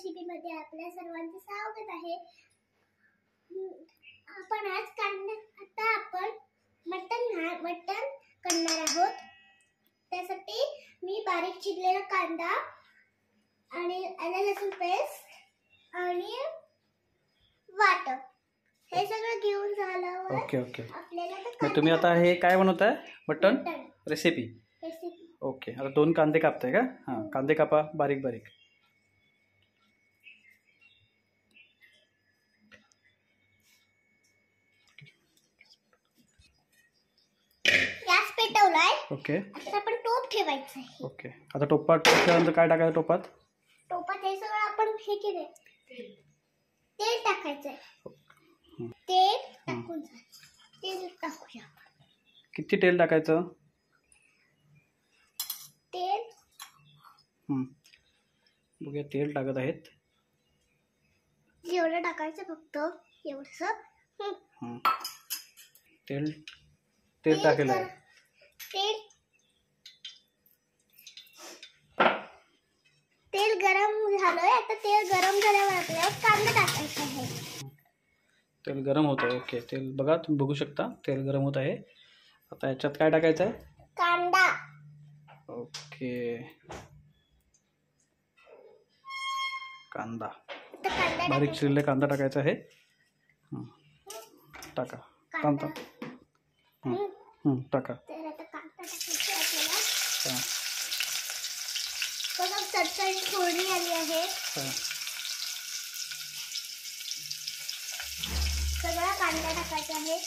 रेसिपीमध्ये आपल्या सर्वांचे स्वागत आहे। आपण आज आता आपण मटण करणार आहोत। त्यासाठी मी बारीक चिरलेला कांदा आणि आलं लसूण पेस्ट आणि वाटण हे सगळं घेऊन झाल्यावर ओके आपल्याला तुम्ही आता हे काय बनवताय? मटण रेसिपी। ओके, आता 2 कांदे कापताय का? हां, कांदे कापा बारीक बारीक। गॅस पेटवलाय। ओके, आता आपण टोप ठेवायचं आहे। ओके, आता टोपात ठेवल्यानंतर काय टाकायचं टोपात? टोपात हे सगळं आपण हे केले तेल टाकायचं आहे। तेल टाकून तेल टाकूया। किती तेल टाकायचं? तेल बघूया, तेल टाकत आहेत। एवढं टाकायचं, फक्त एवढंसं। तेल टाकलं आहे। तेल गरम झालंय। आता तेल गरम झाल्यावर आपल्याला कांदा टाकायचा आहे। तेल गरम होत आहे। ओके, तेल बघा, तुम्ही बघू शकता तेल गरम होत आहे। आता याच्यात काय टाकायचं आहे? कांदा। ओके, कांदा बारीक बारीक चिरलेला कांदा टाकायचा आहे। टाका कांदा। टाका। तर आता कांदा टाकायचा आपल्याला। बघा, चटचणी फोडणी आली आहे। सगळा कांदा टाकायचा आहे।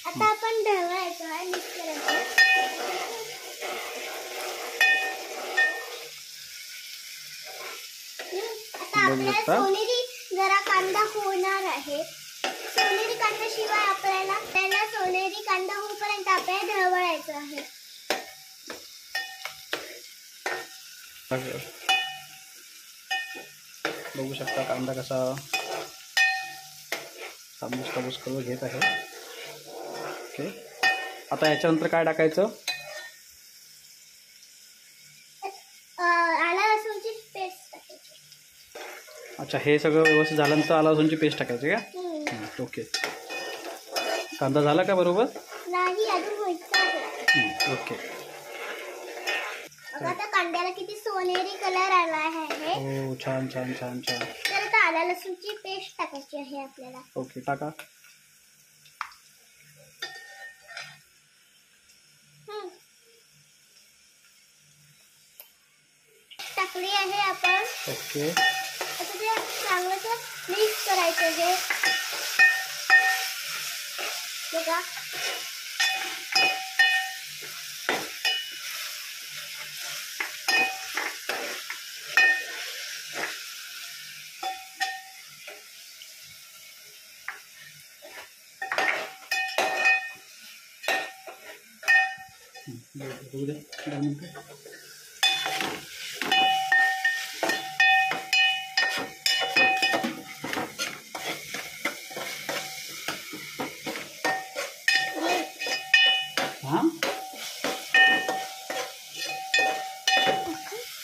आता आपण ढवळायचं आहे, मिक्स करायचं। आता आपल्याला सोनेरी जरा कांदा होणार आहे। सोनेरी कांदा शिवाय आपल्याला सोनेरी कांदा होईपर्यंत आपल्याला ढवळायचं आहे। बघू शकता कांदा कसा तांबूस कलर घेत आहे। ओके, आता याच्यानंतर काय टाकायचं? आलं लसूणची पेस्ट टाकायची। अच्छा, हे सगळं व्यवस्थित झाल्यानंतर आलं लसूणची पेस्ट टाकायची का? ओके, कांदा झाला का बरोबर? नाही, अजून व्हायचं आहे। ओके, आता कांद्याला किती सोनेरी कलर आला आहे। हो, छान छान छान छान। तर आता आलं लसूणची पेस्ट टाकायची आहे आपल्याला। ओके, टाका। टाकली आहे आपण। ओके, आता ते चांगलं मिक्स करायचं आहे। बघा,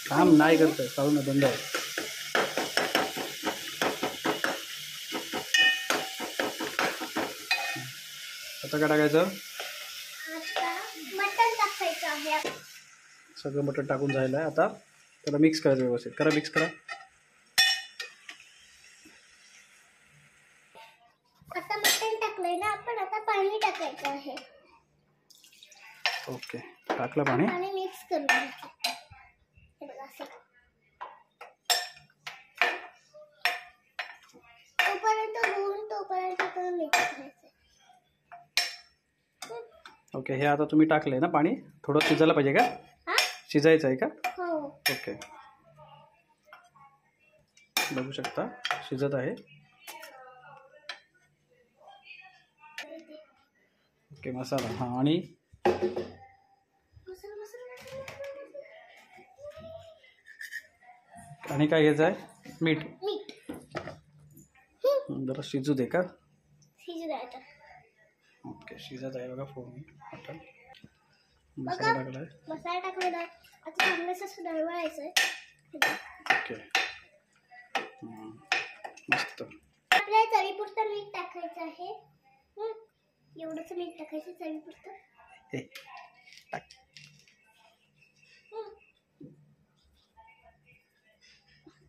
काम नाही करतोय, चालू ना, बंद आहे। आता काय टाकायचं? आता मटण टाकायचं आहे। सगळं मटण टाकून झालं आहे। आता त्याला मिक्स करायचं व्यवस्थित। करा, मिक्स करा। आता मटण टाकलंय ना आपण, आता पाणी टाकायचं आहे। ओके, टाकलं पाणी। पाणी मिक्स करून घ्यायचं। हे बघा, असं तोपर्यंत मिक्स करायचं। ओके, हे आता तुम्ही टाकलंय ना पाणी, थोडं शिजायला पाहिजे का? शिजायचं आहे का? हो। ओके, बघू शकता शिजत आहे। ओके, मसाला। हां, आणि काय घ्यायचं आहे? मीठ। जरा शिजू दे का? ओके, शिजत आहे बघा फोडणी। मसाला टाकलाय। मसाला टाकलेला आहे। आता चांगलंसं ढवळायचं आहे। ओके. मस्त. आपल्याला चवीपुरतं मीठ टाकायचं आहे. एवढंच मीठ टाकायचं चवीपुरतं. हे टाक.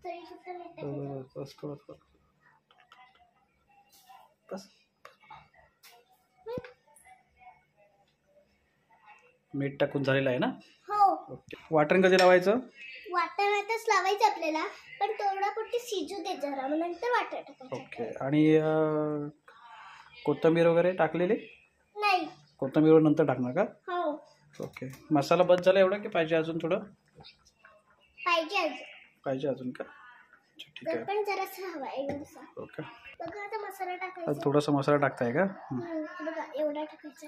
चवीपुरतं मीठ टाकायचं. बस. बस. मीठ टाकून झालेलं आहे ना. हो. ओके. वाटण कधी लावायचं? वाटण आताच लावायचं आपल्याला, पण तेवढ्यापुरती शिजू दे जरा, मग नंतर वाटण टाकायचं. ओके. आणि कोथिंबीर वगैरे टाकलेली? नाही. कोथिंबीर नंतर टाकणार का? हो. ओके. मसाला बस झाला एवढा की पाहिजे अजून थोडं? पाहिजे अजून का? अच्छा, ठीक आहे. पण जरासं हवा एवढंसा. ओके. बघा आता मसाला टाकायचा. थोडासा मसाला टाकताय का? बघा एवढा टाकायचा.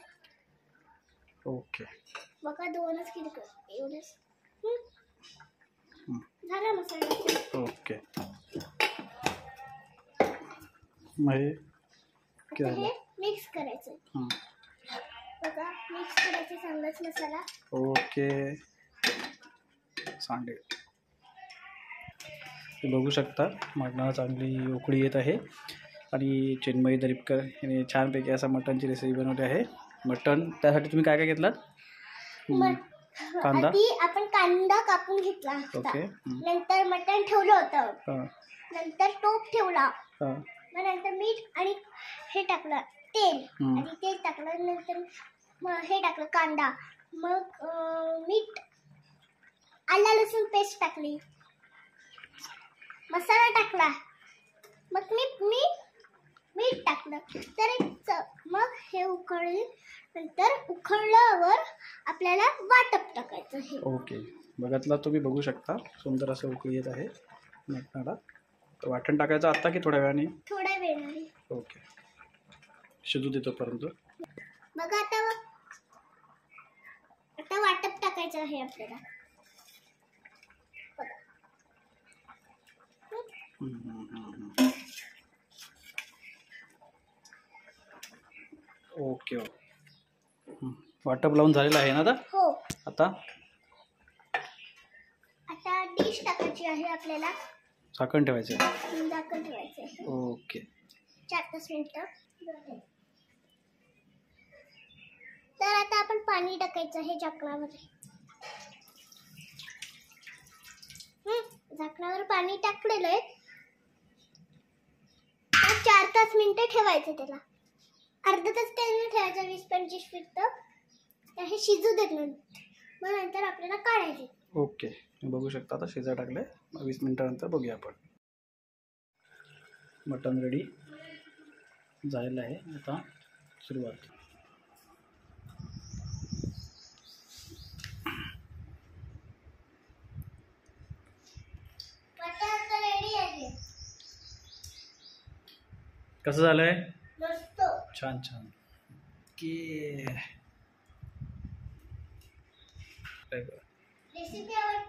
ओके. बघा 2च किलो एवढंच. झाला मसाला. ओके. मग हे मिक्स करायचं. बघा मिक्स करायचं चांगलाच मसाला. ओके. सांडेल. बघू शकता मटणाला चांगली उकळी येत आहे आणि चिन्मयी दरीपकर यांनी छानपैकी असा मटणची रेसिपी बनवली आहे. मटण त्यासाठी तुम्ही काय काय घेतलात? कांदा. आधी आपण कांदा कापून घेतला होता. ओके. नंतर मटण ठेवलं होतं. नंतर टोप ठेवला. मग नंतर मीठ आणि हे टाकलं तेल आणि तेल टाकलं. नंतर मग हे टाकलं कांदा. मग मीठ, आला लसूण पेस्ट टाकली. मसाला टाकला. मग मीठ टाकलं. तर मग हे उकळले. नंतर उकळल्यावर आपल्याला वाटप टाकायचं हे. ओके. बघतला तुम्ही बघू शकता सुंदर असं उकळी येत आहे मटणाला. तर वाटण टाकायचं आत्ता की थोड्या वेळाने? थोड्या वेळाने. ओके. शिजू देतो परंतु. बघा आता वाटप टाकायचं आहे आपल्याला. ओके. वाटप लावून झालेलं आहे ना आता? हो. आता डिश टाकायची आहे आपल्याला. झाकण ठेवायचं आहे. झाकण ठेवायचं आहे. ओके. 4-5 मिनिटं. तर आता आपण पाणी टाकायचं आहे झाकणावर. झाकणावर पाणी टाकलेलं आहे. 4-5 मिनिटं ठेवायचं त्याला. अर्धा तास त्याला ठेवायचं. 20-25 मिनिटं हे शिजू देत नाही. मग नंतर आपल्याला काढायचे. ओके. बघू शकता आता शिजा टाकले. 20 मिनिटानंतर बघूया आपण. मटण रेडी झालेलं आहे. आता सुरुवात. मटण रेडी आहे. कसं झालंय? मस्त. छान. रेसिपी आवडते.